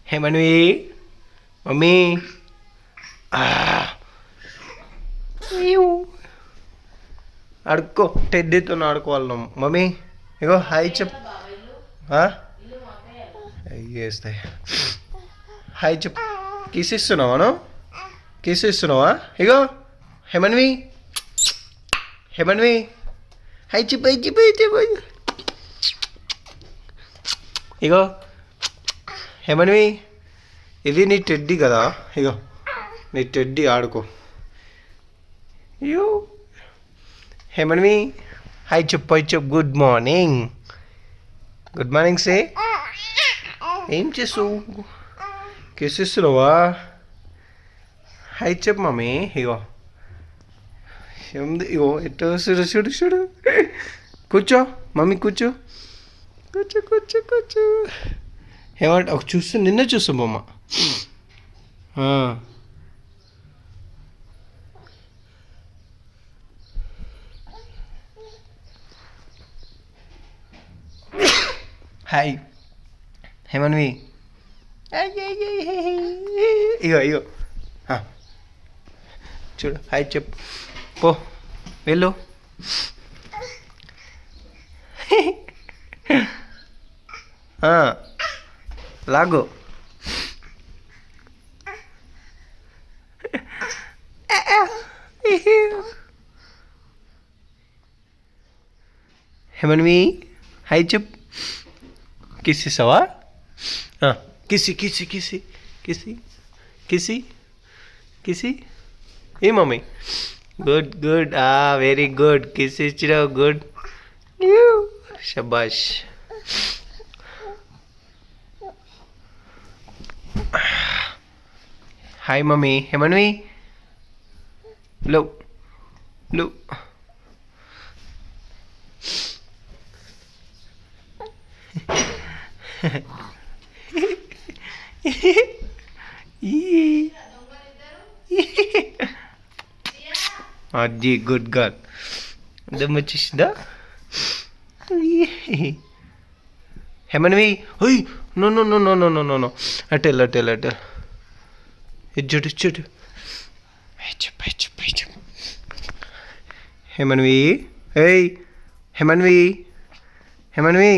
హేమన్వి mummy ఆడుకో టెడ్డీతో ఆడుకోవాలి mummy ఇగో hi చెప్ వేస్తాయి హాయ్ చెప్ కిస్ ఇస్తున్నావా నువ్వు కిస్ ఇస్తున్నావా ఇగో హేమన్వి హేమన్వి హాయ్ చెప్పు హాయ్ చెప్పు హాయ్ చెప్పు ఇగో హేమన్వి ఇది నీ టెడ్డీ కదా ఇగో నీ టెడ్డీ ఆడుకో అయ్యో హేమన్వి హాయ్ చెప్పు గుడ్ మార్నింగ్ సే ఏం చేస్తావు కిస్ ఇస్తున్నావా హాయ్ చెప్పు మమ్మీ ఇగో ఏముంది ఇగో ఎట్లా చూడు చూడు చూడు కూర్చో మమ్మీ కూర్చో కూర్చో కూర్చో కూర్చో ఏమంట ఒక చూస్తూ నిన్నే చూస్తాం బొమ్మ హాయ్ హేమన్వి ఇగో ఇగో చూడు హాయ్ చెప్పు పో వెళ్ళు లాగు హేమన్వి హాయ్ చెప్పు కిస్ ఇస్తావా కిసి కిసి కిసి కిసి కిసి కిసి ఏ mummy good good very good kiss ఇచ్చినావు గుడ్ శబాష్ హాయ్ మమ్మీ హేమన్వి లో లో అది గుడ్ గర్ల్ దమ్ వచ్చేసిందా హేమన్వి ఓయ్ no no no no no no no no అటెల్ అటెల్ అటెల్ ఇచ్చుడు ఇచ్చుడు చెప్పు చెప్పు చెప్పు హేమన్వి ఏయ్ హేమన్వి హేమన్వి